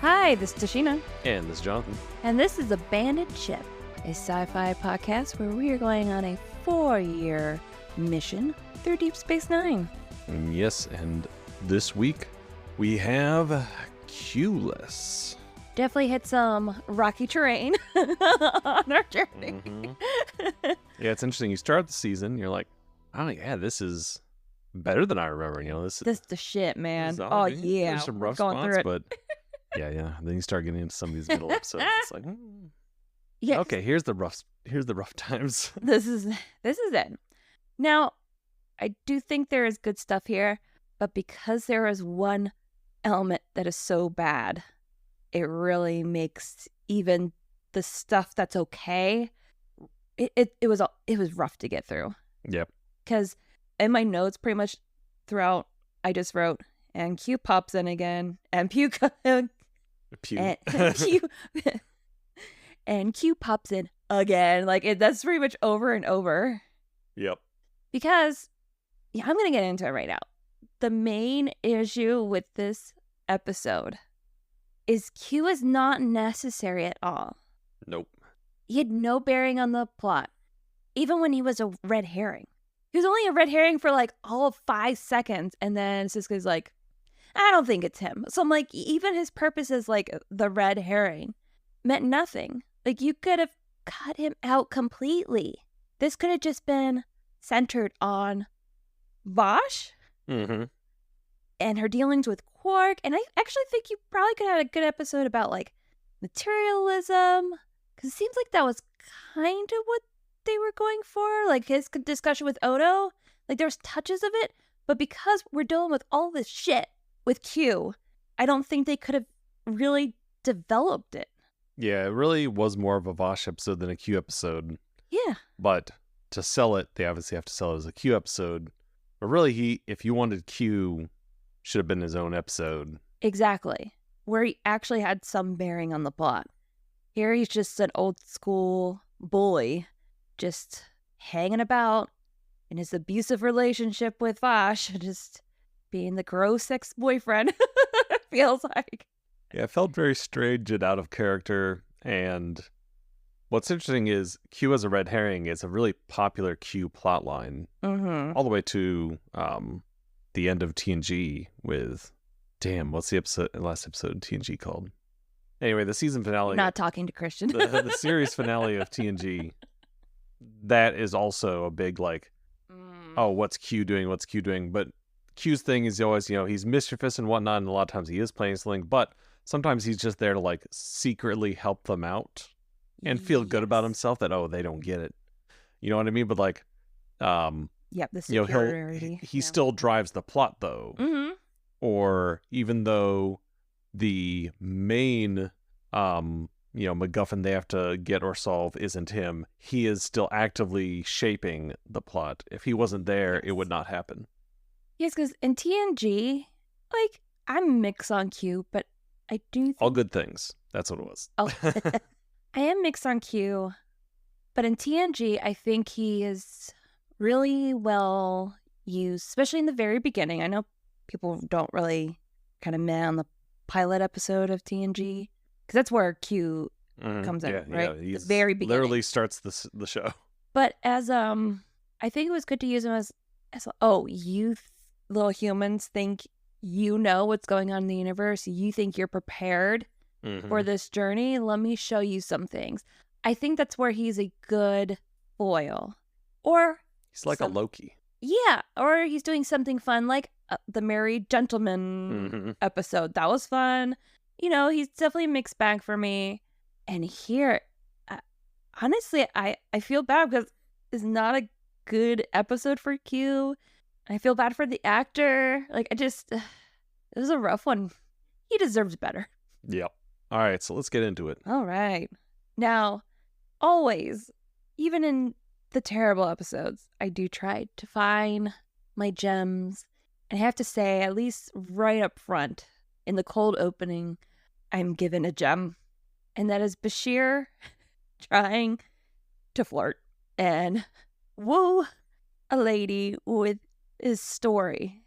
Hi, this is Tashina. And this is Jonathan. And this is Abandoned Ship, a sci-fi podcast where we are going on a 4-year mission through Deep Space Nine. Yes, and this week we have Q-less. Definitely hit some rocky terrain on our journey. Yeah, it's interesting. You start the season, you're like, this is better than I remember. This is the shit, man. Yeah. There's some rough spots, but yeah. Then you start getting into some of these middle episodes. It's like, yes. Okay, here's the rough times. This is it. Now, I do think there is good stuff here, but because there is one element that is so bad, it really makes even the stuff that's okay. It was rough to get through. Yep. Because in my notes, pretty much throughout, I just wrote, and Q pops in again, and Q and Q pops in again. That's pretty much over and over. Yep. Because, I'm going to get into it right now. The main issue with this episode is Q is not necessary at all. Nope. He had no bearing on the plot. Even when he was a red herring. He was only a red herring for all of 5 seconds. And then Sisko's like, I don't think it's him. So I'm like, even his purpose as the red herring meant nothing. You could have cut him out completely. This could have just been centered on Vosh and her dealings with Quark. And I actually think you probably could have had a good episode about materialism. Because it seems like that was kind of what they were going for. His discussion with Odo. There was touches of it. But because we're dealing with all this shit with Q, I don't think they could have really developed it. Yeah, it really was more of a Vosh episode than a Q episode. Yeah. But to sell it, they obviously have to sell it as a Q episode. But really, if you wanted Q, should have been his own episode. Exactly. Where he actually had some bearing on the plot. Here he's just an old school bully, just hanging about in his abusive relationship with Vosh, just being the gross ex-boyfriend, feels like. Yeah, it felt very strange and out of character. And what's interesting is Q as a red herring is a really popular Q plotline. All the way to the end of TNG with, what's the last episode of TNG called? Anyway, the season finale. Not talking to Christian. the series finale of TNG. That is also a big what's Q doing? What's Q doing? But Q's thing is always, he's mischievous and whatnot, and a lot of times he is playing something, but sometimes he's just there to secretly help them out and feel good about himself that, they don't get it. You know what I mean? But the superiority. He still drives the plot though. Or even though the main MacGuffin they have to get or solve isn't him, he is still actively shaping the plot. If he wasn't there, it would not happen. Yes, because in TNG, I'm mixed on Q, but I do think... All good things. That's what it was. Oh, I am mixed on Q, but in TNG, I think he is really well used, especially in the very beginning. I know people don't really kind of meh on the pilot episode of TNG, because that's where Q comes in, right? Yeah, the very beginning. Literally starts the show. But as I think it was good to use him as you little humans think you know what's going on in the universe. You think you're prepared for this journey. Let me show you some things. I think that's where he's a good foil. Or he's like a Loki. Yeah, or he's doing something fun like the Married Gentleman episode. That was fun. He's definitely a mixed bag for me. And here, honestly, I feel bad because it's not a good episode for Q. I feel bad for the actor. It was a rough one. He deserves better. Yep. All right, so let's get into it. All right. Now, always, even in the terrible episodes, I do try to find my gems. And I have to say, at least right up front, in the cold opening, I'm given a gem. And that is Bashir trying to flirt and woo a lady with his story.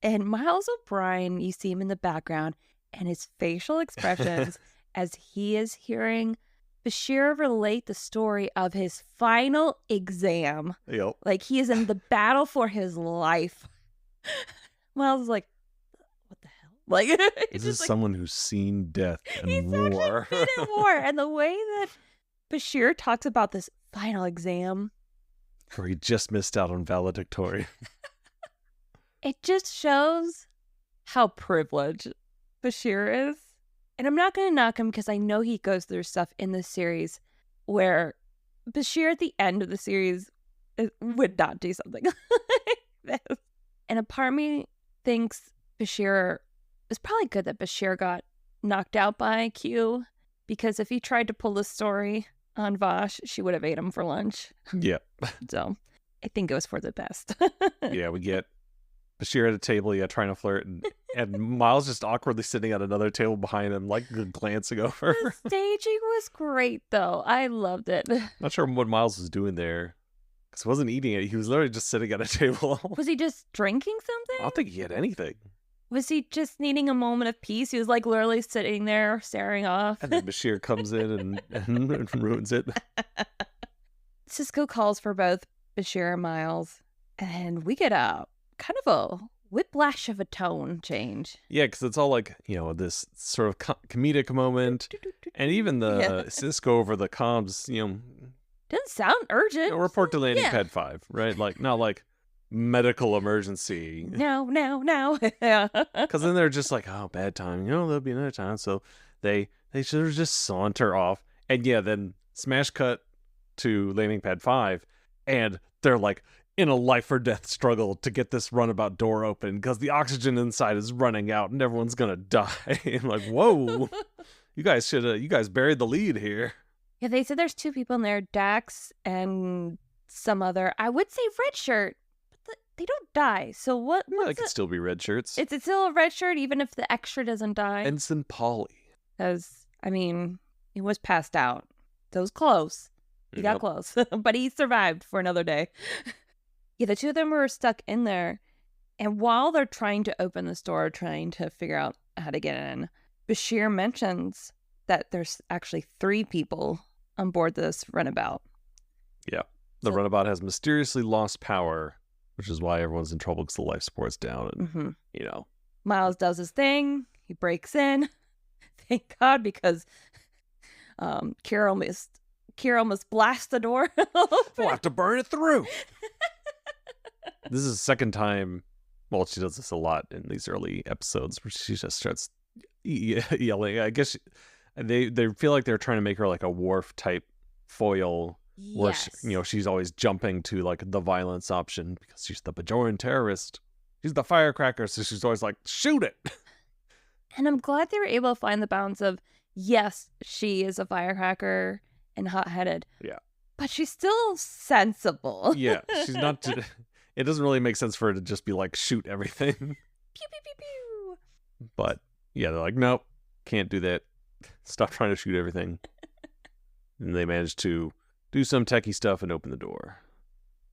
And Miles O'Brien, you see him in the background, and his facial expressions as he is hearing Bashir relate the story of his final exam. Yep. Like he is in the battle for his life. Miles is like, what the hell? Like, This is someone who's seen death and he's war. actually been in war. And the way that Bashir talks about this final exam, Where he just missed out on valedictorian. it just shows how privileged Bashir is. And I'm not going to knock him because I know he goes through stuff in this series where Bashir at the end of the series would not do something like this. And a part of me thinks Bashir, it's probably good that Bashir got knocked out by Q, because if he tried to pull the story on Vosh, she would have ate him for lunch. Yeah. So I think it was for the best. Yeah, we get Bashir at a table, trying to flirt, and Miles just awkwardly sitting at another table behind him, like glancing over. The staging was great, though. I loved it. Not sure what Miles was doing there, because he wasn't eating it. He was literally just sitting at a table. Was he just drinking something? I don't think he had anything. Was he just needing a moment of peace? He was like literally sitting there staring off. And then Bashir comes in and ruins it. Cisco calls for both Bashir and Miles, and we get a kind of a whiplash of a tone change. Yeah, because it's all like, this sort of comedic moment. And even the Cisco over the comms, Doesn't sound urgent. report to landing pad 5, right? Like, not like medical emergency. No. Yeah. Because then they're just like, oh, bad time. There'll be another time. So they sort of just saunter off. And yeah, then smash cut to landing pad 5. And they're like in a life or death struggle to get this runabout door open because the oxygen inside is running out and everyone's going to die. I'm like, whoa, you guys buried the lead here. Yeah, they said there's 2 people in there, Dax and some other, I would say red shirt, but they don't die. So what? Yeah, they could still be red shirts. It's still a red shirt even if the extra doesn't die. Ensign Polly. Because, he was passed out. So it was close. He got close. But he survived for another day. Yeah, the 2 of them were stuck in there. And while they're trying to open this door, trying to figure out how to get in, Bashir mentions that there's actually 3 people on board this runabout. Yeah. The runabout has mysteriously lost power, which is why everyone's in trouble because the life support's down. And, Miles does his thing. He breaks in. Thank God, because Carol must blast the door open. We'll have to burn it through. This is the second time. Well, she does this a lot in these early episodes where she just starts yelling. I guess they feel like they're trying to make her like a Worf type foil. Yes. Where she's always jumping to like the violence option because she's the Bajoran terrorist. She's the firecracker, so she's always like, shoot it. And I'm glad they were able to find the balance of, yes, she is a firecracker and hot-headed. Yeah. But she's still sensible. Yeah, she's not. It doesn't really make sense for her to just be like, shoot everything. Pew, pew, pew, pew. But yeah, they're like, nope, can't do that. Stop trying to shoot everything. And they manage to do some techie stuff and open the door.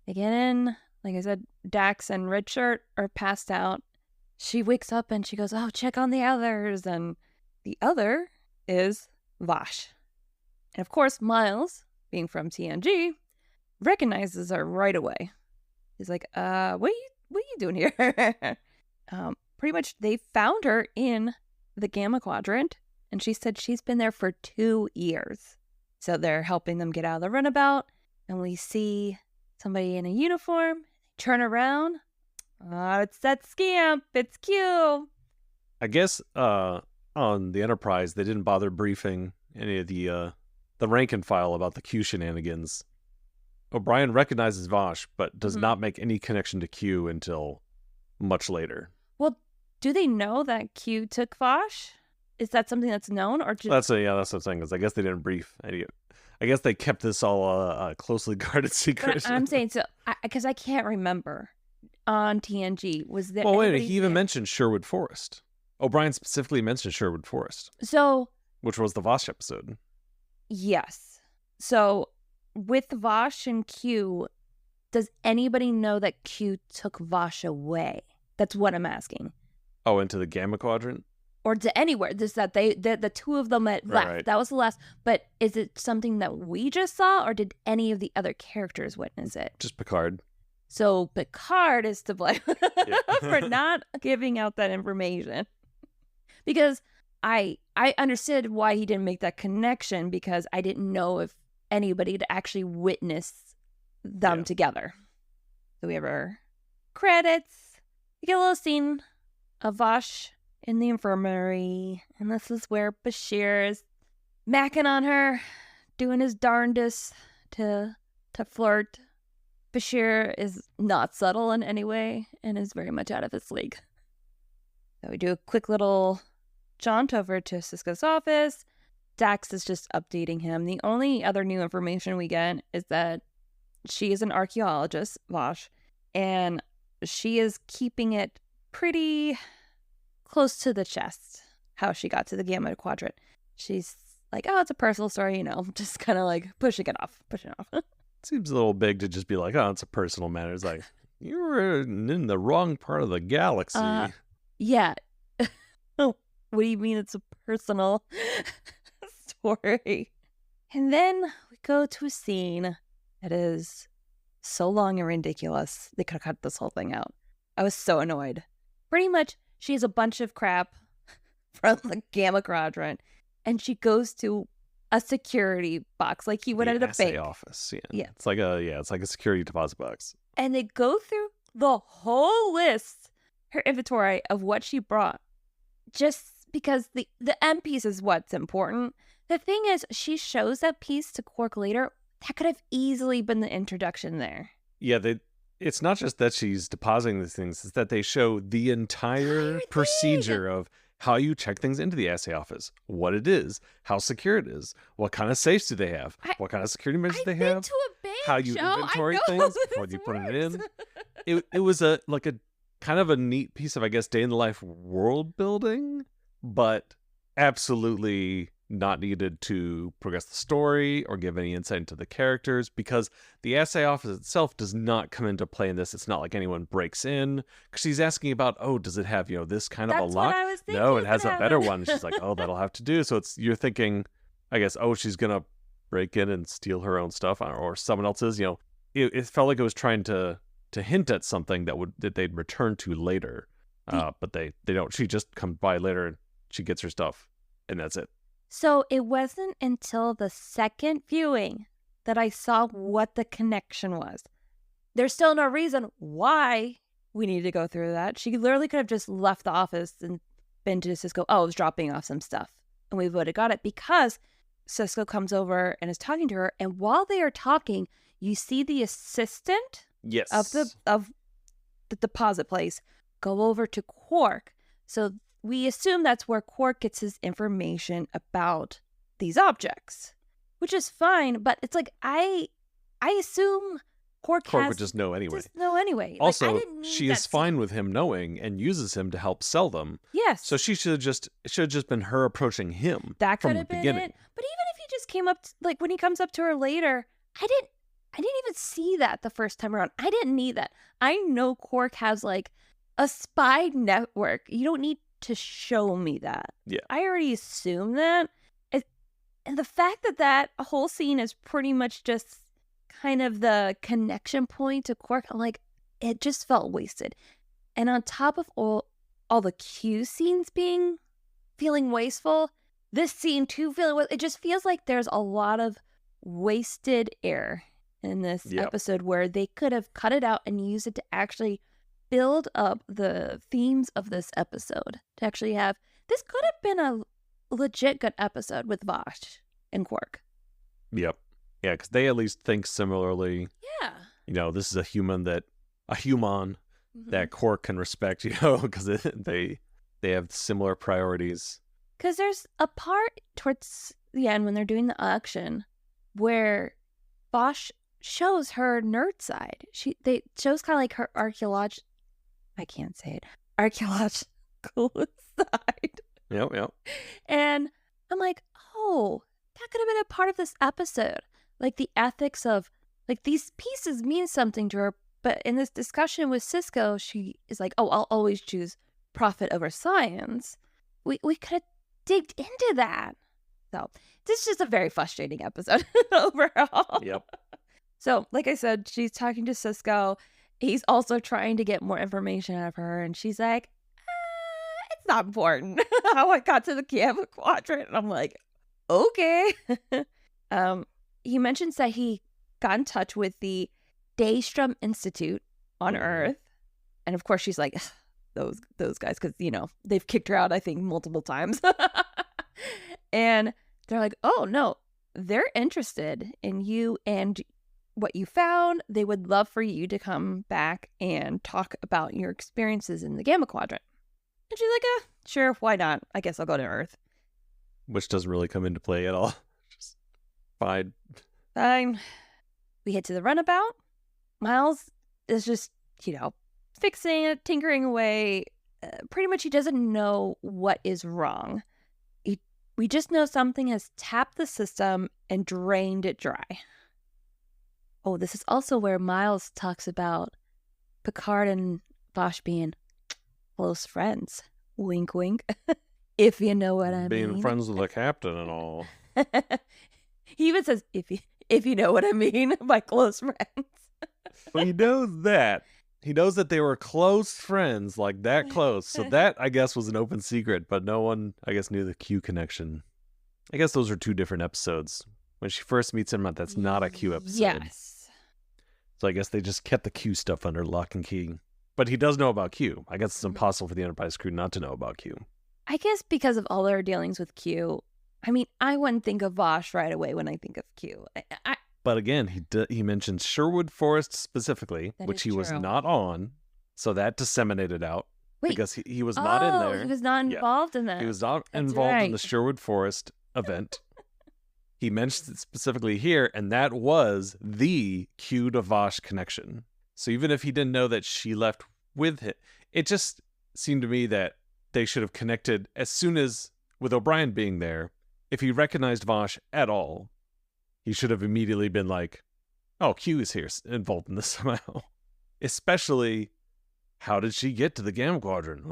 They get in. Like I said, Dax and Redshirt are passed out. She wakes up and she goes, oh, check on the others. And the other is Vosh. And of course, Miles, being from TNG, recognizes her right away. He's like, what are you doing here? Pretty much they found her in the Gamma Quadrant, and she said she's been there for 2 years. So they're helping them get out of the runabout, and we see somebody in a uniform. Turn around. Oh, it's that scamp. It's Q. I guess on the Enterprise, they didn't bother briefing any of the rank and file about the Q shenanigans. O'Brien recognizes Vosh, but does not make any connection to Q until much later. Well, do they know that Q took Vosh? Is that something that's known, or just... That's what I'm saying. Is I guess they didn't brief any. I guess they kept this all a closely guarded secret. But I'm saying so because I can't remember on TNG was there. Well, wait, he even mentioned Sherwood Forest. O'Brien specifically mentioned Sherwood Forest. So, which was the Vosh episode. Yes. So with Vosh and Q, does anybody know that Q took Vosh away? That's what I'm asking. Oh, into the Gamma Quadrant? or to anywhere. Just that the two of them had left. Right. That was the last. But is it something that we just saw, or did any of the other characters witness it? Just Picard. So Picard is to blame Yeah. for not giving out that information. Because I understood why he didn't make that connection, because I didn't know if anybody had actually witnessed them together. So we have our credits. We get a little scene of Vosh in the infirmary, and this is where Bashir is macking on her, doing his darndest to flirt. Bashir is not subtle in any way and is very much out of his league. So we do a quick little jaunt over to Sisko's office. Dax is just updating him. The only other new information we get is that she is an archaeologist, Vosh, and she is keeping it pretty close to the chest, how she got to the Gamma Quadrant. She's like, oh, it's a personal story, just kind of like pushing it off. Seems a little big to just be like, oh, it's a personal matter. It's like, you were in the wrong part of the galaxy. Yeah. What do you mean it's a personal story? And then we go to a scene that is so long and ridiculous. They could have cut this whole thing out. I was so annoyed. Pretty much, she has a bunch of crap from the Gamma Quadrant, and she goes to a security box, like he went into the bank office. Yeah. It's like a security deposit box. And they go through the whole list, her inventory of what she brought, just because the M piece is what's important. The thing is, she shows that piece to Quark later. That could have easily been the introduction there. Yeah, it's not just that she's depositing these things, it's that they show the entire procedure of how you check things into the assay office, what it is, how secure it is, what kind of safes do they have, what kind of security measures they have, to a bank, how you inventory things before you put it in. It was a kind of a neat piece of, I guess, day in the life world building, but absolutely not needed to progress the story or give any insight into the characters, because the assay office itself does not come into play in this. It's not like anyone breaks in, because she's asking about, oh, does it have, this kind of a lock? What I was thinking. No, it has a better one. She's like, oh, that'll have to do. So you're thinking, I guess, oh, she's gonna break in and steal her own stuff, or someone else's. It felt like it was trying to hint at something that they'd return to later, but they don't. She just comes by later and she gets her stuff, and that's it. So it wasn't until the second viewing that I saw what the connection was. There's still no reason why we need to go through that. She literally could have just left the office and been to Sisko. Oh, I was dropping off some stuff. And we would have got it, because Sisko comes over and is talking to her. And while they are talking, you see the assistant of the deposit place go over to Quark. So we assume that's where Quark gets his information about these objects, which is fine. But it's like, I assume Quark would just know anyway. Also, she is fine with him knowing and uses him to help sell them. Yes. So it should have just been her approaching him. That could from have the been beginning. it. But even if he just came up, when he comes up to her later, I didn't even see that the first time around. I didn't need that. I know Quark has a spy network. You don't need to show me that. Yeah. I already assumed that. And the fact that whole scene is pretty much just kind of the connection point to Quark, I'm like, it just felt wasted. And on top of all the Q scenes feeling wasteful, this scene too it just feels like there's a lot of wasted air in this episode, where they could have cut it out and used it to actually build up the themes of this episode. To actually have, this could have been a legit good episode with Vosh and Quark. Yep. Yeah, because they at least think similarly. Yeah. This is a human that Quark can respect, because they have similar priorities. Because there's a part towards the end when they're doing the auction where Vosh shows her nerd side. They shows kind of like her archaeological side. Yep. And I'm like, oh, that could have been a part of this episode. Like the ethics of, these pieces mean something to her. But in this discussion with Sisko, she is like, oh, I'll always choose profit over science. we could have digged into that. So this is just a very frustrating episode overall. Yep. So, like I said, she's talking to Cisco. He's also trying to get more information out of her, and she's like, it's not important how I got to the Gamma Quadrant. And I'm like, okay. He mentions that he got in touch with the Daystrom Institute on Earth. And of course, she's like, those guys, because, you know, they've kicked her out, I think, multiple times. And they're like, oh, no, they're interested in you and what you found. They would love for you to come back and talk about your experiences in the Gamma Quadrant. And she's like, sure, why not? I guess I'll go to Earth. Which doesn't really come into play at all. Just fine. Fine. We head to the runabout. Miles is just, you know, fixing it, tinkering away. Pretty much he doesn't know what is wrong. We just know something has tapped the system and drained it dry. Oh, this is also where Miles talks about Picard and Bosch being close friends. Wink, wink. If you know what I mean. Being friends with the captain and all. He even says, if you know what I mean by close friends. Well, he knows that. He knows that they were close friends, like that close. So that, I guess, was an open secret, but no one, I guess, knew the Q connection. I guess those are two different episodes. When she first meets him, that's not a Q episode. Yes. So I guess they just kept the Q stuff under lock and key. But he does know about Q. I guess it's impossible for the Enterprise crew not to know about Q. I guess because of all their dealings with Q, I mean, I wouldn't think of Vosh right away when I think of Q. But again, he mentioned Sherwood Forest specifically, That which is he was true. not on. So that disseminated out. Wait. Because he was not in there. He was not involved in that. He was not That's involved in right. the Sherwood Forest event. He mentioned it specifically here, and that was the Q to Vosh connection. So even if he didn't know that she left with him, it just seemed to me that they should have connected as soon as, with O'Brien being there, if he recognized Vosh at all, he should have immediately been like, oh, Q is here, involved in this somehow. Especially, how did she get to the Gamma Quadrant?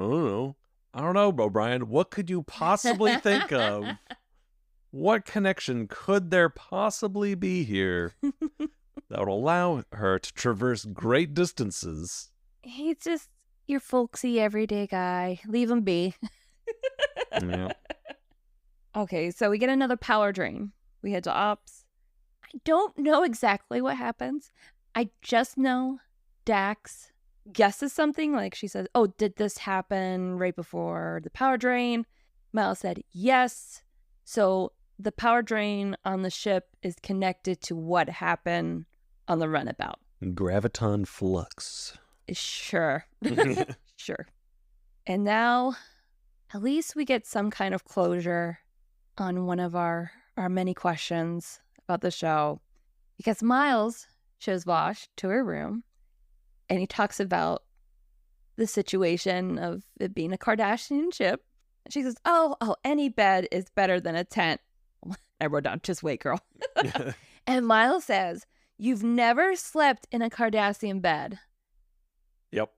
I don't know, O'Brien. What could you possibly think of? What connection could there possibly be here that would allow her to traverse great distances? He's just your folksy everyday guy. Leave him be. Yeah. Okay, so we get another power drain. We head to ops. I don't know exactly what happens. I just know Dax guesses something. Like she says, oh, did this happen right before the power drain? Miles said yes. So the power drain on the ship is connected to what happened on the runabout. Graviton flux. Sure. Sure. And now, at least we get some kind of closure on one of our many questions about the show. Because Miles shows Vosh to her room, and he talks about the situation of it being a Kardashian ship. She says, oh, any bed is better than a tent. I wrote down, just wait, girl. And Miles says, you've never slept in a Cardassian bed. Yep.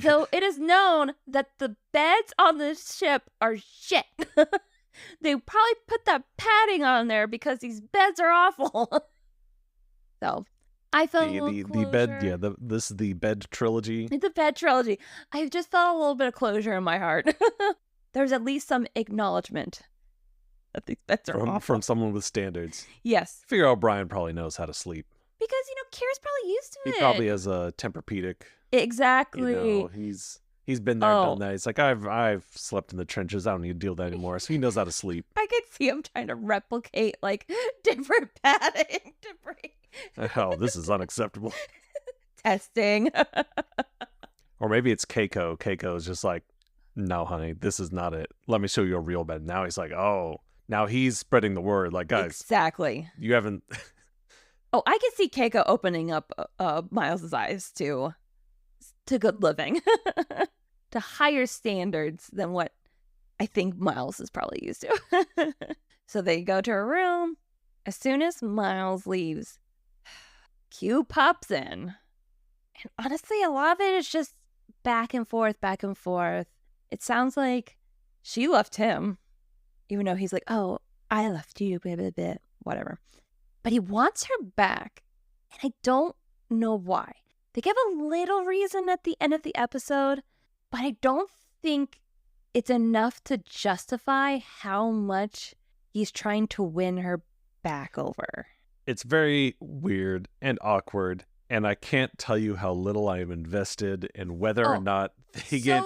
So it is known that the beds on this ship are shit. They probably put that padding on there because these beds are awful. So I felt the bed, this is the bed trilogy. It's a bed trilogy. I just felt a little bit of closure in my heart. There's at least some acknowledgement that these beds are awful. From someone with standards. Yes. I figure O'Brien probably knows how to sleep. Because, Kira's probably used to it. He probably has a Tempur-Pedic. Exactly. He's been there, done that. He's like, I've slept in the trenches. I don't need to deal with that anymore. So he knows how to sleep. I could see him trying to replicate like different padding to bring. Oh, this is unacceptable. Testing. Or maybe it's Keiko. Keiko is just like, no, honey, this is not it. Let me show you a real bed. Now he's like, oh, now he's spreading the word. Like, guys, exactly. You haven't. Oh, I can see Keiko opening up Miles's eyes to good living, to higher standards than what I think Miles is probably used to. So they go to her room. As soon as Miles leaves, Q pops in. And honestly, a lot of it is just back and forth, back and forth. It sounds like she left him, even though he's like, oh, I left you, blah, blah, blah, whatever. But he wants her back, and I don't know why. They give a little reason at the end of the episode, but I don't think it's enough to justify how much he's trying to win her back over. It's very weird and awkward, and I can't tell you how little I am invested in whether or not they get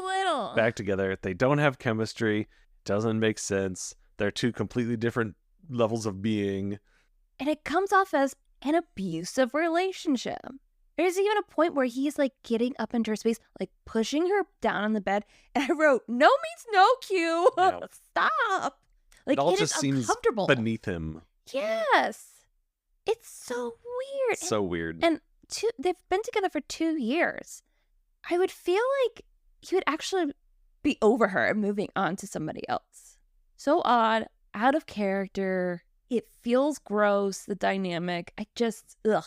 back together. They don't have chemistry. It doesn't make sense. They're two completely different levels of being. And it comes off as an abusive relationship. There's even a point where he's like getting up into her space, like pushing her down on the bed. And I wrote, no means no, Q. No. Stop. Like, it all just seems uncomfortable beneath him. Yes. It's so weird. So weird. And they've been together for 2 years. I would feel like he would actually be over her and moving on to somebody else. So odd, out of character. It feels gross, the dynamic. I just, ugh.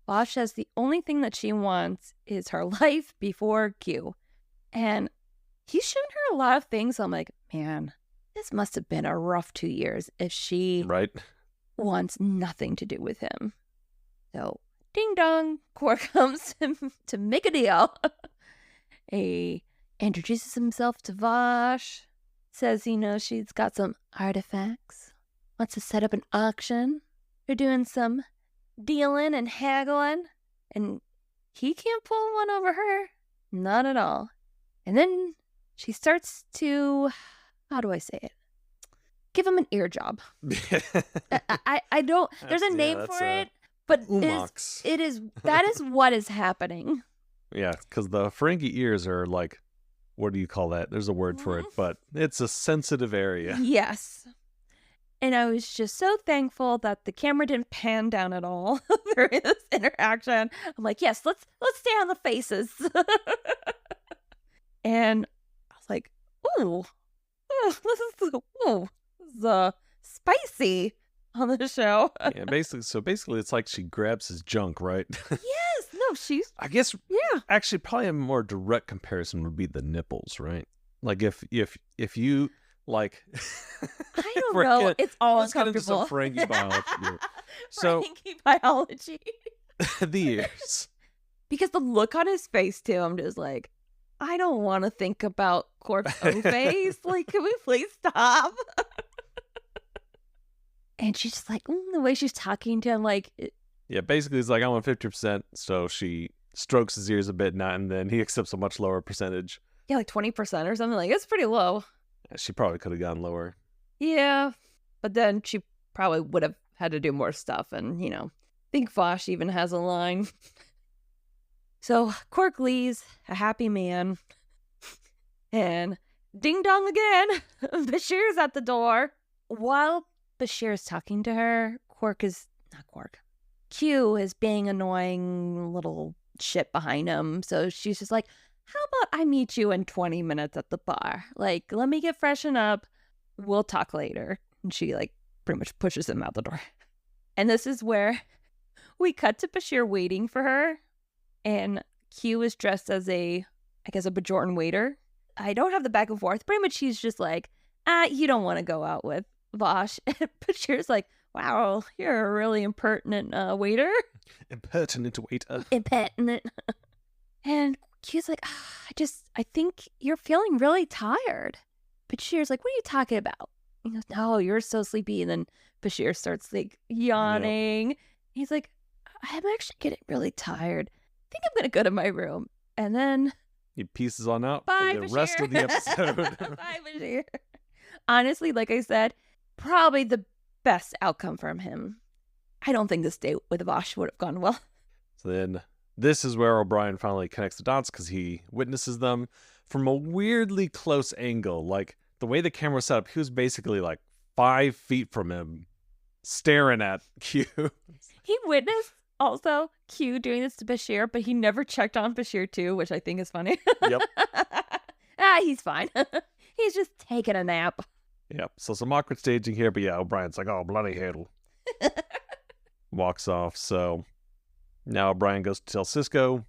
Bosch says the only thing that she wants is her life before Q. And he's shown her a lot of things. I'm like, man, this must have been a rough 2 years if she wants nothing to do with him. So, ding dong, Quark comes to make a deal. He introduces himself to Vosh, says he knows she's got some artifacts, wants to set up an auction. They're doing some dealing and haggling, and he can't pull one over her. Not at all. And then she starts to, how do I say it? Give him an ear job. I don't, there's a name for it, but that is what is happening. Yeah, because the Ferengi ears are like, what do you call that? There's a word for it, but it's a sensitive area. Yes. And I was just so thankful that the camera didn't pan down at all during this interaction. I'm like, yes, let's stay on the faces. And I was like, ooh, this is spicy on the show. Yeah, basically it's like she grabs his junk, right? Yes, no, she's, I guess, yeah. Actually, probably a more direct comparison would be the nipples, right? Like if you like, I don't know. It's all uncomfortable. Let's get into some Ferengi biology here. So, Ferengi biology. The ears. Because the look on his face too, I'm just like, I don't want to think about Quark's own face. Like, can we please stop? And she's just like, the way she's talking to him, like, yeah, basically it's like, I want 50%, so she strokes his ears a bit, and then he accepts a much lower percentage. Yeah, like 20% or something. Like, it's pretty low. She probably could have gone lower. Yeah, but then she probably would have had to do more stuff. And, I think Vosh even has a line. So Quark leaves, a happy man. And ding dong again. Bashir's at the door. While Bashir's talking to her, Q is being annoying little shit behind him. So she's just like, how about I meet you in 20 minutes at the bar? Like, let me get freshen up. We'll talk later. And she, like, pretty much pushes him out the door. And this is where we cut to Bashir waiting for her. And Q is dressed as a Bajoran waiter. I don't have the back and forth. Pretty much he's just like, you don't want to go out with Vosh. And Bashir's like, wow, you're a really impertinent waiter. Impertinent waiter. Impertinent. And Q's like, I think you're feeling really tired. Bashir's like, what are you talking about? He goes, no, you're so sleepy. And then Bashir starts like yawning. Yep. He's like, I'm actually getting really tired. I think I'm going to go to my room. And then he pieces on out for the Bashir. Rest of the episode. Bye, Bashir. Honestly, like I said, probably the best outcome from him. I don't think this date with Vosh would have gone well. So then this is where O'Brien finally connects the dots because he witnesses them from a weirdly close angle. Like, the way the camera was set up, he was basically like 5 feet from him, staring at Q. He witnessed also Q doing this to Bashir, but he never checked on Bashir too, which I think is funny. Yep. He's fine. He's just taking a nap. Yep. So some awkward staging here, but yeah, O'Brien's like, oh, bloody hell. Walks off. So now O'Brien goes to tell Cisco,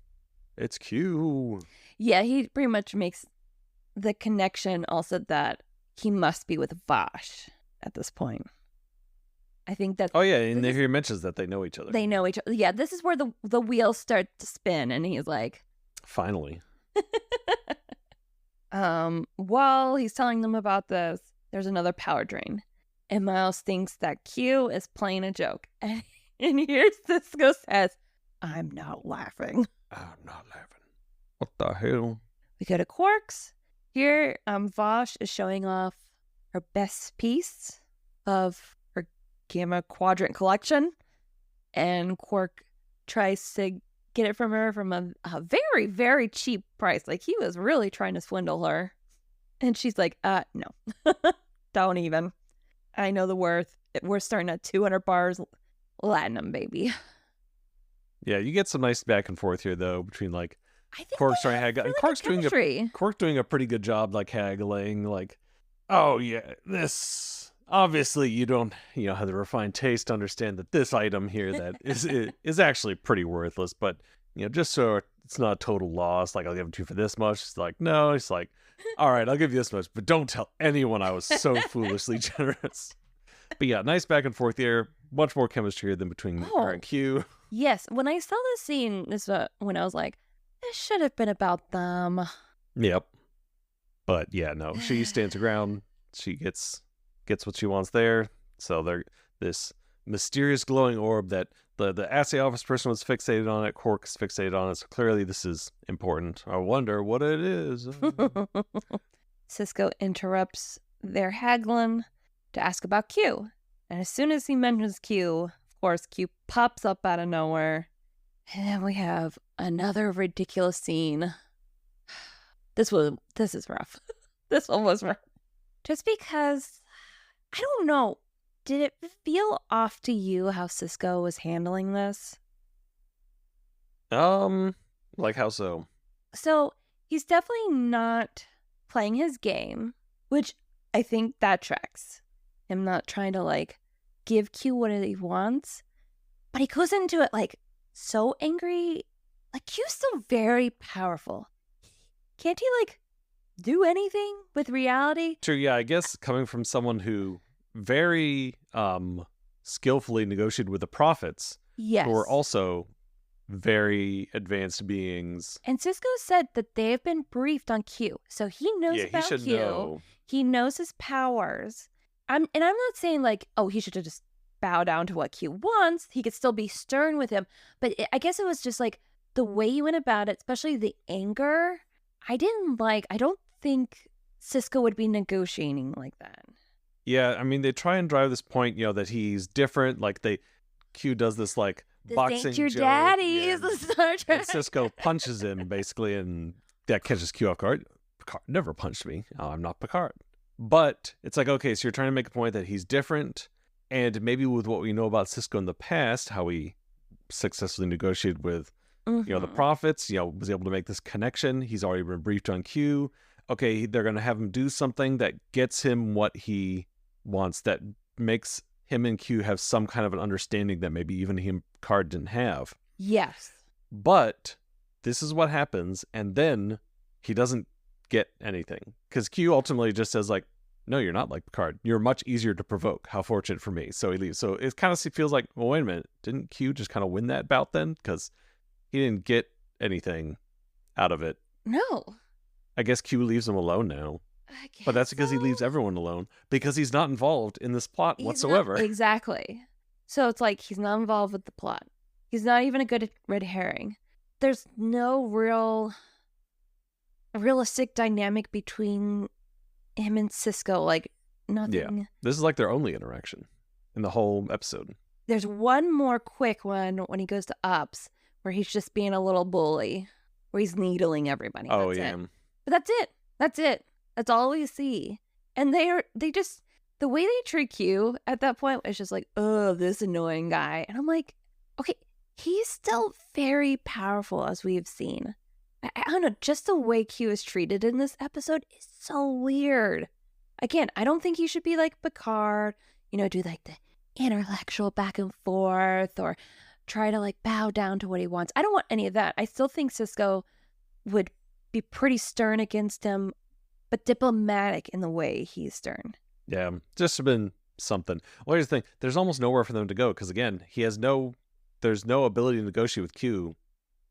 it's Q. Yeah, he pretty much makes the connection also that he must be with Vosh at this point. I think that. Oh yeah, and he mentions that they know each other. They know each other. Yeah, this is where the wheels start to spin, and he's like, finally. While he's telling them about this, there's another power drain, and Miles thinks that Q is playing a joke, and here Cisco says, "I'm not laughing." I'm not laughing. What the hell? We go to Quark's. Here, Vosh is showing off her best piece of her Gamma Quadrant collection, and Quark tries to get it from her from a very, very cheap price. Like, he was really trying to swindle her. And she's like, no, don't even. I know the worth. We're starting at 200 bars Latinum, baby. Yeah, you get some nice back and forth here, though, between, like, I think Quark's trying to haggle. really Quark's doing a pretty good job, like, haggling. Like, oh, yeah, this... Obviously, you don't, have the refined taste to understand that this item here that is actually pretty worthless. But, just so it's not a total loss, like, I'll give it to you for this much. It's like, no. It's like, all right, I'll give you this much, but don't tell anyone I was so foolishly generous. But yeah, nice back and forth here. Much more chemistry here than between her and Q. Yes, when I saw this scene, when I was like, this should have been about them. Yep. But yeah, no, she stands her ground. She gets what she wants there. So this mysterious glowing orb that the assay office person was fixated on it, Quark is fixated on it, so clearly this is important. I wonder what it is. Cisco interrupts their haggling to ask about Q. And as soon as he mentions Q, of course, Q pops up out of nowhere. And then we have another ridiculous scene. This is rough. This one was rough. Just because, I don't know, did it feel off to you how Cisco was handling this? Like how so? So, he's definitely not playing his game, which I think that tracks. Him not trying to, like, give Q what he wants. But he goes into it, like, so angry. Like, Q's still very powerful. Can't he, like, do anything with reality? True, yeah, I guess coming from someone who very skillfully negotiated with the prophets, yes, who are also very advanced beings. And Cisco said that they have been briefed on Q, so he knows about he should Q. know. He knows his powers. I'm not saying like, oh, he should just bow down to what Q wants. He could still be stern with him, but I guess it was just like the way you went about it, especially the anger. I don't think Cisco would be negotiating like that. Yeah, I mean, they try and drive this point, that he's different. Like Q does this like This boxing ain't your joke. daddy's Yeah, Star Trek. and Cisco punches him basically, and that catches Q off guard. Picard never punched me. Oh, I'm not Picard. But it's like, okay, so you're trying to make a point that he's different, and maybe with what we know about Cisco in the past, how he successfully negotiated with the prophets, was able to make this connection. He's already been briefed on Q. Okay, they're going to have him do something that gets him what he wants, that makes him and Q have some kind of an understanding that maybe even him Picard didn't have. Yes. But this is what happens, and then he doesn't get anything. Because Q ultimately just says, like, no, you're not like Picard. You're much easier to provoke. How fortunate for me. So he leaves. So it kind of feels like, well, wait a minute. Didn't Q just kind of win that bout then? Because he didn't get anything out of it. No. I guess Q leaves him alone now. But that's because he leaves everyone alone. Because he's not involved in this plot whatsoever. Exactly. So it's like he's not involved with the plot. He's not even a good red herring. There's no realistic dynamic between him and Cisco. Like, nothing. Yeah. This is like their only interaction in the whole episode. There's one more quick one when he goes to Ups, where he's just being a little bully, where he's needling everybody. Oh, yeah. But that's it. That's all we see. And they just, the way they treat Q at that point is just like, oh, this annoying guy. And I'm like, okay, he's still very powerful, as we've seen. I don't know, just the way Q is treated in this episode is so weird. Again, I don't think he should be like Picard, do like the intellectual back and forth or try to like bow down to what he wants. I don't want any of that. I still think Cisco would be pretty stern against him but diplomatic in the way he's stern. Yeah, just been something. Well, here's the thing. There's almost nowhere for them to go because, again, there's no ability to negotiate with Q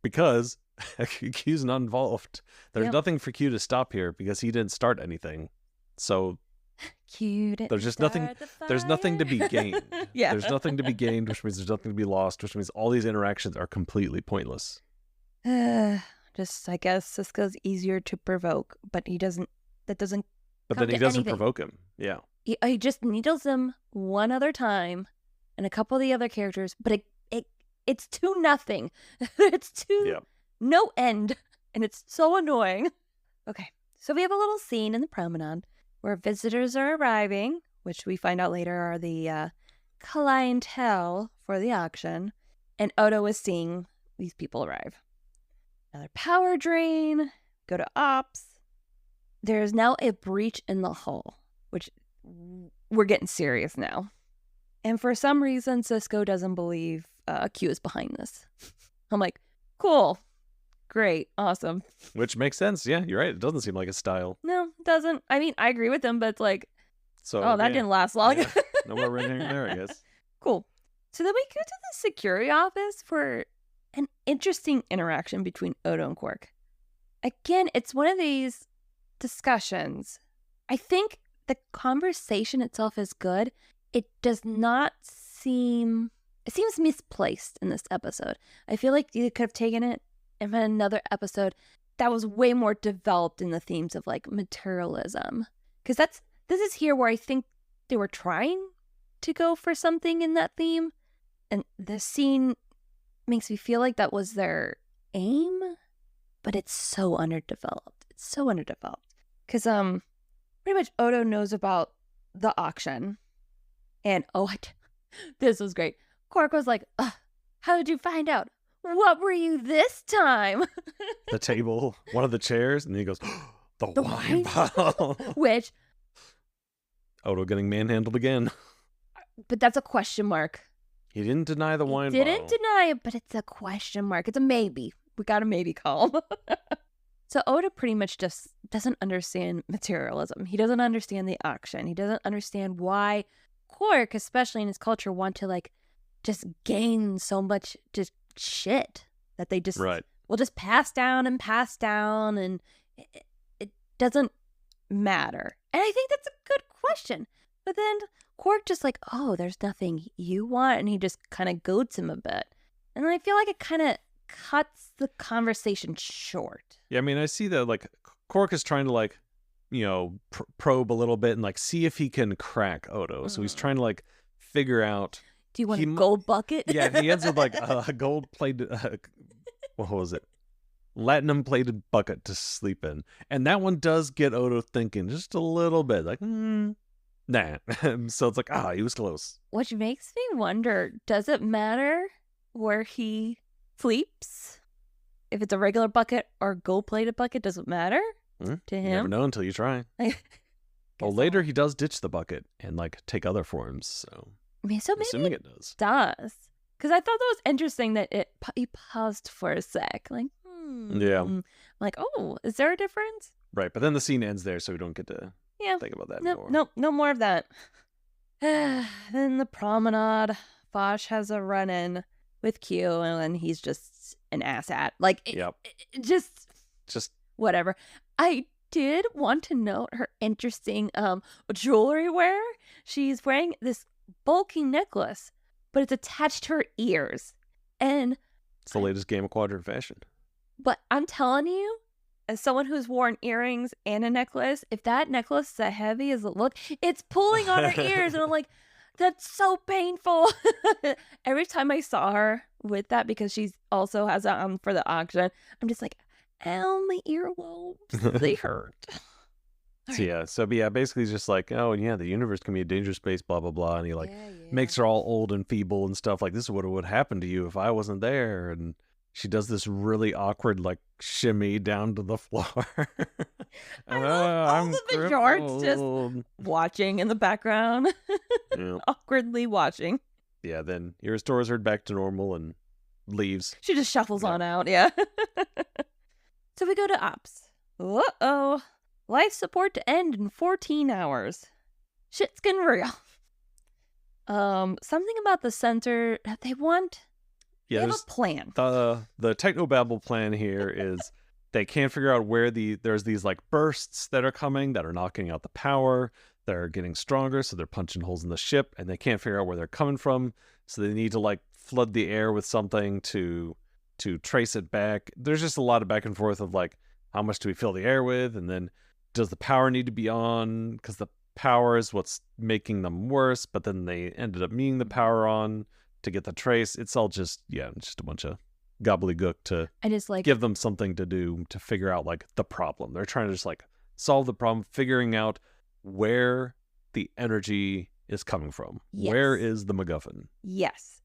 because Q's not involved. There's nothing for Q to stop here because he didn't start anything. So Q there's just nothing. There's nothing to be gained. Yeah. There's nothing to be gained, which means there's nothing to be lost, which means all these interactions are completely pointless. Just, I guess Cisco's easier to provoke, but he doesn't. That doesn't. But then he doesn't provoke him. Yeah. He just needles him one other time, and a couple of the other characters, but it's 2-0. It's 2 no end, and it's so annoying. Okay, so we have a little scene in the promenade where visitors are arriving, which we find out later are the clientele for the auction, and Odo is seeing these people arrive. Another power drain, go to ops. There's now a breach in the hull, which we're getting serious now. And for some reason, Cisco doesn't believe Q is behind this. I'm like, cool. Great. Awesome. Which makes sense. Yeah, you're right. It doesn't seem like his style. No, it doesn't. I mean, I agree with him, but it's like, so, that didn't last long. Yeah. No more red herring there, I guess. Cool. So then we go to the security office for an interesting interaction between Odo and Quark. Again, it's one of these discussions. I think the conversation itself is good. It does not seem... It seems misplaced in this episode. I feel like you could have taken it and had another episode that was way more developed in the themes of like materialism. Because this is here where I think they were trying to go for something in that theme. And the scene makes me feel like that was their aim, but it's so underdeveloped. It's so underdeveloped. Because pretty much Odo knows about the auction. And this was great. Quark was like, how did you find out? What were you this time? The table, one of the chairs, and then he goes, the wine bottle. Which... Odo getting manhandled again. But that's a question mark. He didn't deny the wine bottle. Didn't deny it, but it's a question mark. It's a maybe. We got a maybe call. So Odo pretty much just doesn't understand materialism. He doesn't understand the auction. He doesn't understand why Quark, especially in his culture, want to like just gain so much just shit that they just will just pass down, and it doesn't matter. And I think that's a good question. But then Quark just like, oh, there's nothing you want, and he just kind of goads him a bit. And I feel like it kind of cuts the conversation short. Yeah, I mean, I see that like Quark is trying to like, probe a little bit and like see if he can crack Odo. So he's trying to like figure out. Do you want a gold bucket? Yeah, he ends with like a gold plated, what was it? Latinum plated bucket to sleep in. And that one does get Odo thinking just a little bit like, nah. So it's like, he was close. Which makes me wonder, does it matter where he sleeps? If it's a regular bucket or gold plated bucket, does it matter to him? You never know until you try. Well, later he does ditch the bucket and like take other forms. So maybe assuming it does. Because I thought that was interesting that he paused for a sec. Like, yeah. Like, oh, is there a difference? Right, but then the scene ends there, so we don't get to think about that anymore. No more of that. Then the promenade, Foch has a run-in with Q, and then he's just an asshat. Like, just whatever. I did want to note her interesting jewelry wear. She's wearing this bulky necklace, but it's attached to her ears. And it's the latest game of quadrant fashion. But I'm telling you, as someone who's worn earrings and a necklace, if that necklace is as heavy as it looks, it's pulling on her ears. And I'm like, that's so painful. Every time I saw her with that, because she also has it on for the auction, I'm just like, ow, my earlobes, they hurt. So basically it's just like, oh, yeah, the universe can be a dangerous place, blah, blah, blah. And he like makes her all old and feeble and stuff. Like, this is what would happen to you if I wasn't there. And she does this really awkward, like, shimmy down to the floor. I love all the Bajorts just watching in the background. Awkwardly watching. Yeah, then he restores her back to normal and leaves. She just shuffles on out, yeah. So we go to ops. Uh-oh. Life support to end in 14 hours. Shit's getting real. Something about the center. They have a plan. The technobabble plan here is they can't figure out where there's these like bursts that are coming that are knocking out the power. They're getting stronger, so they're punching holes in the ship, and they can't figure out where they're coming from. So they need to like flood the air with something to trace it back. There's just a lot of back and forth of like, how much do we fill the air with, and then does the power need to be on? Because the power is what's making them worse. But then they ended up needing the power on to get the trace. It's all just a bunch of gobbledygook to give them something to do to figure out like the problem. They're trying to just like solve the problem, figuring out where the energy is coming from. Yes. Where is the MacGuffin? Yes.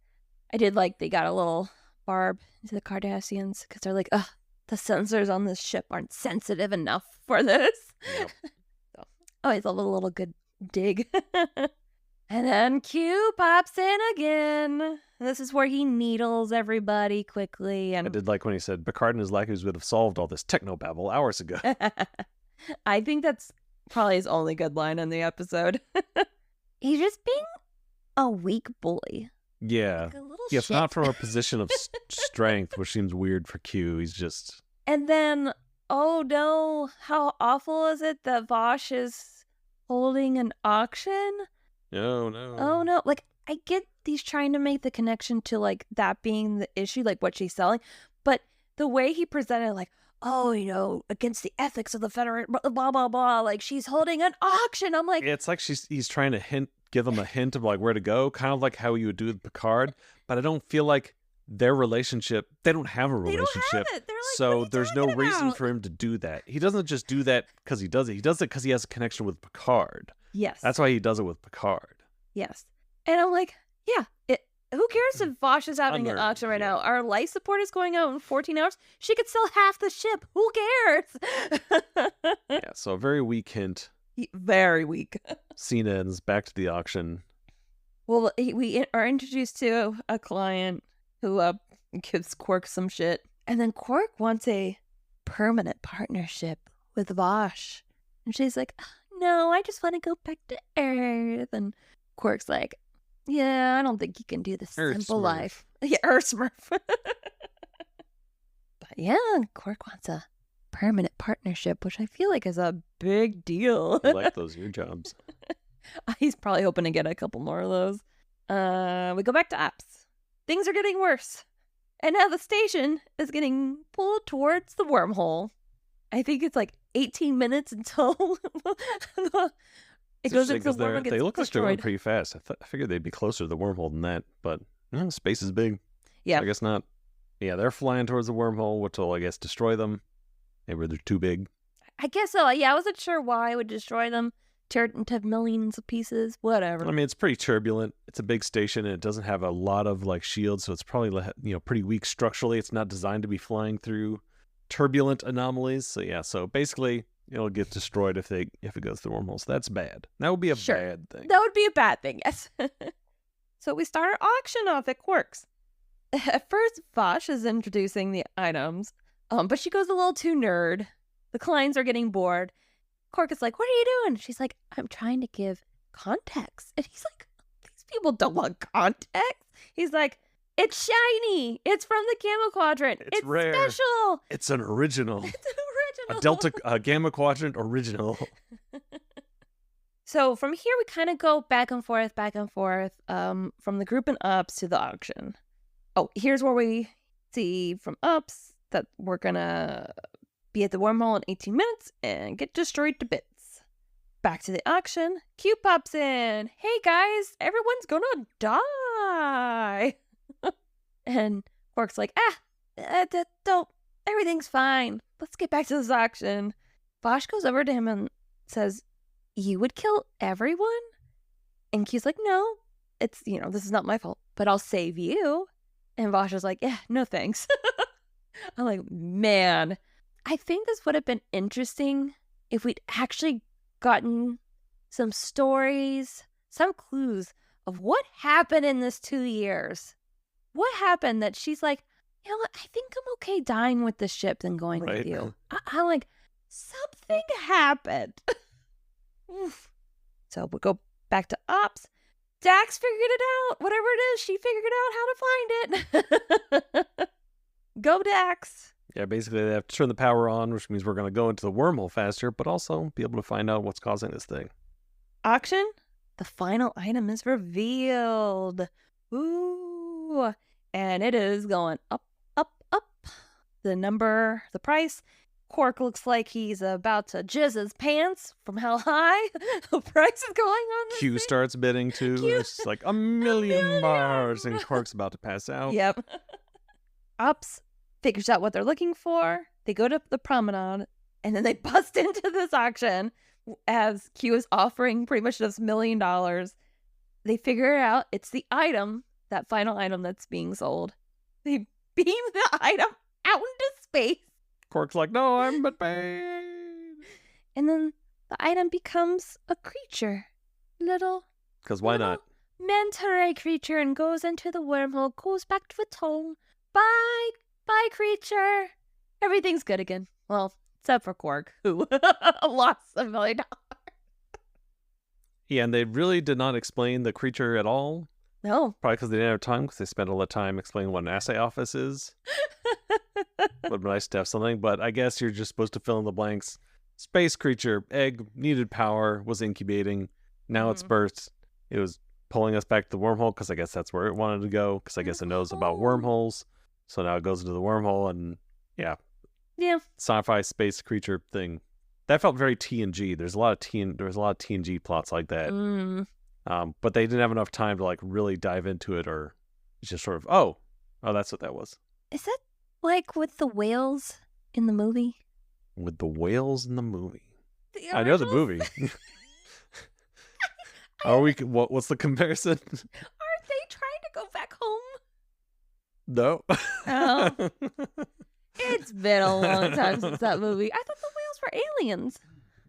I did like they got a little barb into the Cardassians because they're like, ugh, the sensors on this ship aren't sensitive enough for this. Yep. So, always love a little good dig. And then Q pops in again. This is where he needles everybody quickly. And I did like when he said Picard and his lackeys would have solved all this technobabble hours ago. I think that's probably his only good line in the episode. He's just being a weak bully. Yeah. Like a little It's shit. not from a position of strength, which seems weird for Q. He's just... And then, oh no, how awful is it that Vosh is holding an auction? No. Oh no. Like, I get he's trying to make the connection to like that being the issue, like what she's selling. But the way he presented, like, oh, against the ethics of the Federation, blah, blah, blah. Like, she's holding an auction. I'm like... It's like he's trying to give them a hint of like where to go, kind of like how you would do with Picard. But I don't feel like their relationship, they don't have a relationship. They don't have it. They're like, so there's no reason about? for him to do that. He doesn't just do that because he does it. He does it because he has a connection with Picard. Yes. That's why he does it with Picard. Yes. And I'm like, yeah, who cares if Vosh is having an auction right now? Our life support is going out in 14 hours. She could sell half the ship. Who cares? Yeah, so a very weak hint. Very weak. Scene ends, back to the auction. Well, we are introduced to a client who gives Quark some shit. And then Quark wants a permanent partnership with Vosh. And she's like, no, I just want to go back to Earth. And Quark's like, yeah, I don't think you can do the simple life. Yeah, Earth Smurf. But yeah, Quark wants a permanent partnership, which I feel like is a big deal. I like those ear jobs. He's probably hoping to get a couple more of those. We go back to ops. Things are getting worse. And now the station is getting pulled towards the wormhole. I think it's like 18 minutes until it goes into the wormhole. They look like they're going destroyed. pretty fast. I figured they'd be closer to the wormhole than that, but space is big. Yeah. I guess not. Yeah, they're flying towards the wormhole, which will, I guess, destroy them. Maybe they're too big. I guess so. Yeah, I wasn't sure why it would destroy them. Tear it into millions of pieces. Whatever. I mean, it's pretty turbulent. It's a big station, and it doesn't have a lot of like shields, so it's probably pretty weak structurally. It's not designed to be flying through turbulent anomalies. So yeah, so basically it'll get destroyed if it goes through wormholes. That's bad. That would be a bad thing. That would be a bad thing, yes. So we start our auction off at Quark's. At first, Vosh is introducing the items, but she goes a little too nerd. The clients are getting bored. Quark is like, what are you doing? She's like, I'm trying to give context. And he's like, these people don't want context. He's like, it's shiny. It's from the Gamma Quadrant. It's rare. Special. It's an original. It's an A original. Gamma Quadrant original. So from here, we kind of go back and forth, from the group and ups to the auction. Oh, here's where we see from ups that we're going to be at the wormhole in 18 minutes and get destroyed to bits. Back to the auction. Q pops in. Hey, guys, everyone's going to die. And Quark's like, don't. Everything's fine. Let's get back to this auction. Vosh goes over to him and says, you would kill everyone? And Q's like, no, it's, this is not my fault, but I'll save you. And Vosh is like, yeah, no thanks. I'm like, man, I think this would have been interesting if we'd actually gotten some stories, some clues of what happened in this 2 years. What happened that she's like, you know what, I think I'm okay dying with the ship than going with you. I'm like, something happened. Oof. So we'll go back to Ops. Dax figured it out. Whatever it is, she figured out how to find it. Go, Dax. Yeah, basically they have to turn the power on, which means we're going to go into the wormhole faster, but also be able to find out what's causing this thing. Auction. The final item is revealed. Ooh. And it is going up, up, up. The price. Quark looks like he's about to jizz his pants from how high the price is going on this Q thing. starts bidding too. Q- It's like a million bars, and Quark's about to pass out. Yep. Ops figures out what they're looking for. They go to the promenade, and then they bust into this auction as Q is offering pretty much just $1 million. They figure it out. It's the item, that final item that's being sold. They beam the item out into space. Quark's like, no, I'm but paid. And then the item becomes a creature. Little. Because why not? Manta ray creature, and goes into the wormhole, goes back to its home. Bye. Bye, creature. Everything's good again. Well, except for Quark, who lost $1 million. Yeah, and they really did not explain the creature at all. No. Probably because they didn't have time, because they spent all the time explaining what an assay office is. Would be nice to have something, but I guess you're just supposed to fill in the blanks. Space creature, egg, needed power, was incubating. Now it's burst. It was pulling us back to the wormhole, because I guess that's where it wanted to go, because I guess it knows about wormholes. So now it goes into the wormhole, and yeah. Sci-fi space creature thing. That felt very TNG. There's a lot of TNG plots like that. But they didn't have enough time to like really dive into it, or it's just sort of, oh, that's what that was. Is that like with the whales in the movie? With the whales in the movie. I know the movie. Are we? What's the comparison? Aren't they trying to go back home? No. Oh. It's been a long time since that movie. I thought the whales were aliens.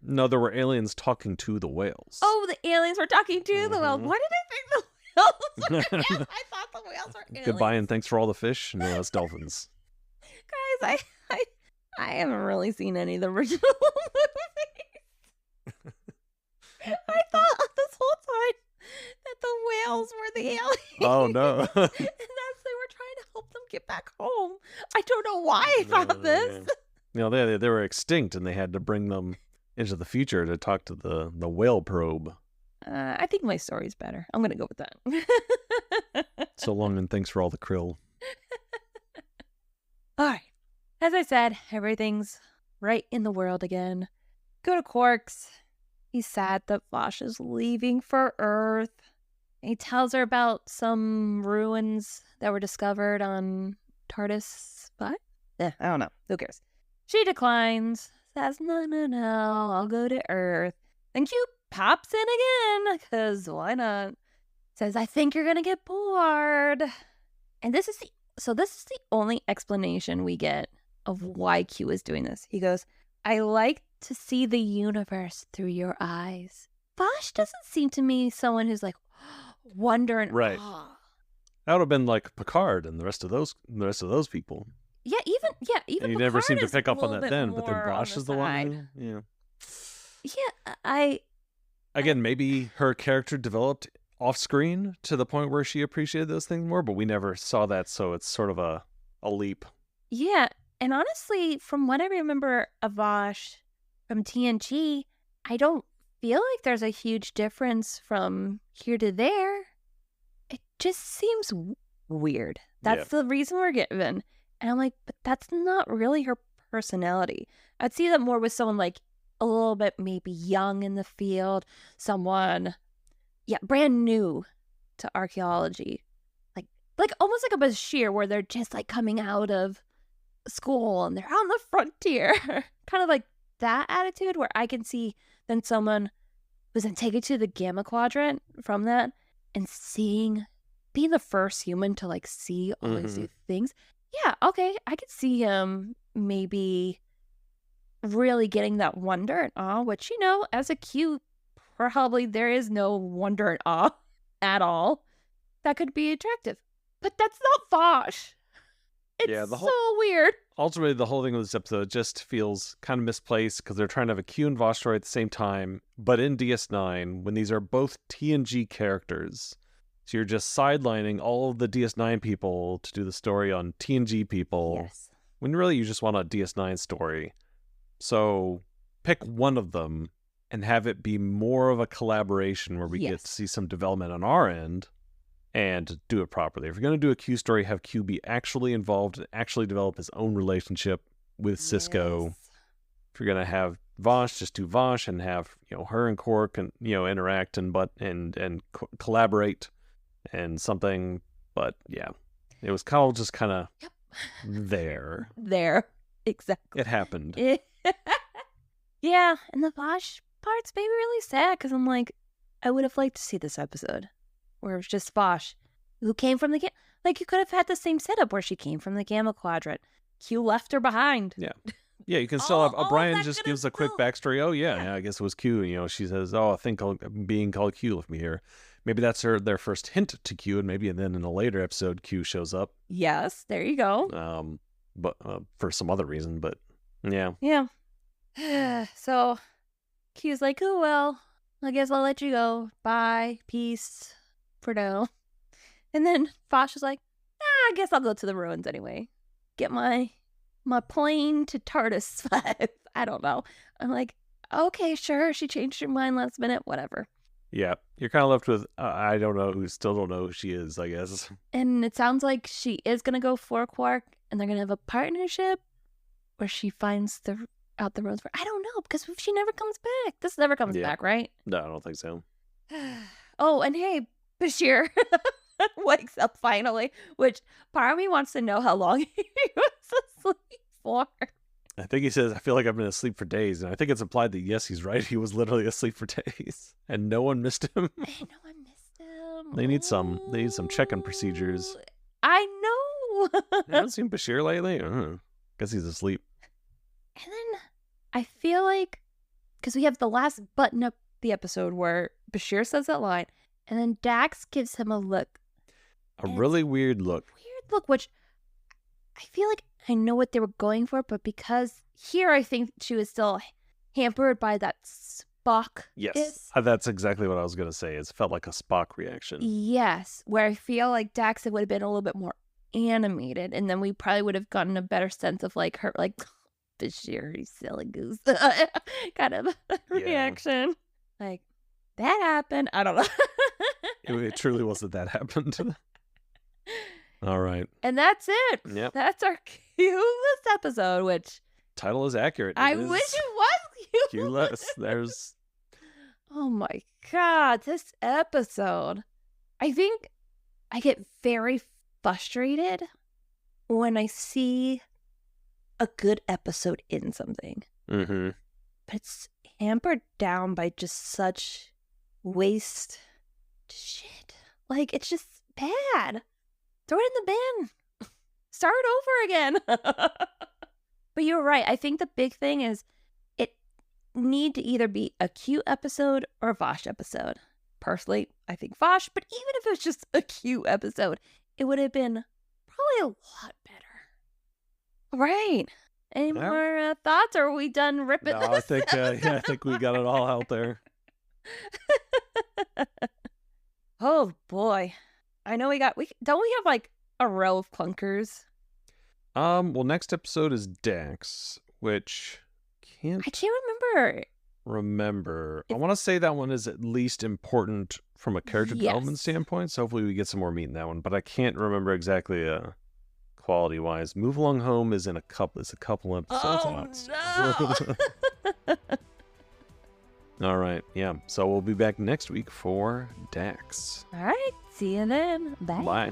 No, there were aliens talking to the whales. Oh, the aliens were talking to the whales. Why did I think the whales were aliens? I thought the whales were aliens. Goodbye and thanks for all the fish. No, it's dolphins. Guys, I haven't really seen any of the original movies. I thought this whole time that the whales were the aliens. Oh, no. And that's they were trying to help them get back home. I don't know why I thought this. You know, they were extinct, and they had to bring them into the future to talk to the whale probe. I think my story's better. I'm going to go with that. So long, and thanks for all the krill. All right. As I said, everything's right in the world again. Go to Quark's. He's sad that Vosh is leaving for Earth. And he tells her about some ruins that were discovered on TARDIS 5? I don't know. Who cares? She declines. Says, no, I'll go to Earth. Then Q pops in again, because why not? Says, I think you're going to get bored. And this is the only explanation we get of why Q is doing this. He goes, I like to see the universe through your eyes. Vosh doesn't seem to me someone who's like wondering. Right. That would have been like Picard and the rest of those people. Yeah, even and you Picard never seem to is pick a up on little that bit then, but then more Vosh on is the side. one. Yeah. Yeah, Again, maybe her character developed off screen to the point where she appreciated those things more, but we never saw that, so it's sort of a leap. Yeah, and honestly, from what I remember of Vosh from TNG, I don't feel like there's a huge difference from here to there. It just seems weird. That's the reason we're given. And I'm like, but that's not really her personality. I'd see that more with someone like a little bit maybe young in the field, someone, brand new to archaeology. Like almost like a Bashir, where they're just like coming out of school and they're on the frontier. Kind of like that attitude, where I can see then someone was then taken to the Gamma Quadrant from that and being the first human to like see all these new things. Yeah, okay, I could see him maybe really getting that wonder and awe, which, as a Q, probably there is no wonder and awe at all. That could be attractive. But that's not Vosh. It's so weird. Ultimately, the whole thing of this episode just feels kind of misplaced because they're trying to have a Q and Vosh story at the same time. But in DS9, when these are both TNG characters, so you're just sidelining all of the DS9 people to do the story on TNG people. Yes. When really you just want a DS9 story. So pick one of them and have it be more of a collaboration where we get to see some development on our end and do it properly. If you're going to do a Q story, have Q be actually involved and actually develop his own relationship with Cisco. Yes. If you're going to have Vosh, just do Vosh and have, her and Quark and, interact and collaborate and something. But yeah, it was just kind of there. There. Exactly. It happened. Yeah, and the Vosh part's maybe really sad because I'm like, I would have liked to see this episode where it was just Vosh, who came from the like you could have had the same setup where she came from the Gamma Quadrant. Q left her behind. Yeah. Yeah, you can still have O'Brien just gives a quick backstory. Oh yeah, I guess it was Q. She says, "Oh, I think being called Q left me here." Maybe that's their first hint to Q, and maybe then in a later episode, Q shows up. Yes, there you go. But for some other reason, but yeah. Yeah. So Q's like, "Oh well, I guess I'll let you go. Bye, peace, for now." And then Vosh is like, I guess I'll go to the ruins anyway. Get my plane to TARDIS 5. I don't know. I'm like, okay, sure. She changed her mind last minute. Whatever. Yeah, you're kind of left with, I don't know, still don't know who she is, I guess. And it sounds like she is going to go for Quark, and they're going to have a partnership where she finds out the roads. I don't know, because she never comes back. This never comes back, right? No, I don't think so. Oh, and hey, Bashir wakes up finally, which part of me wants to know how long he was asleep for. I think he says, I feel like I've been asleep for days. And I think it's implied that, yes, he's right. He was literally asleep for days. And no one missed him. They need some check-in procedures. I know. I haven't seen Bashir lately. Guess he's asleep. And then I feel like, because we have the last button up the episode where Bashir says that line, and then Dax gives him a look. A really weird look. Which I feel like I know what they were going for, but because here I think she was still hampered by that Spock. Yes, that's exactly what I was going to say. It felt like a Spock reaction. Yes, where I feel like Dax would have been a little bit more animated, and then we probably would have gotten a better sense of like her, like, Bashir, you silly goose, kind of reaction. Like, that happened. I don't know. It truly wasn't that happened. All right. And that's it. Yep. That's our Q-less episode, which... Title is accurate. I wish it was Q-less. There's... Oh my God, this episode. I think I get very frustrated when I see a good episode in something. Mm-hmm. But it's hampered down by just such waste shit. Like, it's just bad. Throw it in the bin. Start over again. But you're right. I think the big thing is it need to either be a Q episode or a Vosh episode. Personally, I think Vosh, but even if it was just a Q episode, it would have been probably a lot better. All right. Any more thoughts, or are we done ripping this? I think, I think we got it all out there. Oh boy. I know don't we have like a row of clunkers? Well, next episode is Dax, which I can't remember. I want to say that one is at least important from a character development standpoint, so hopefully we get some more meat in that one, but I can't remember exactly quality wise. Move Along Home is a couple episodes out. No. All right, yeah. So we'll be back next week for Dax. All right. See you then. Bye. Bye.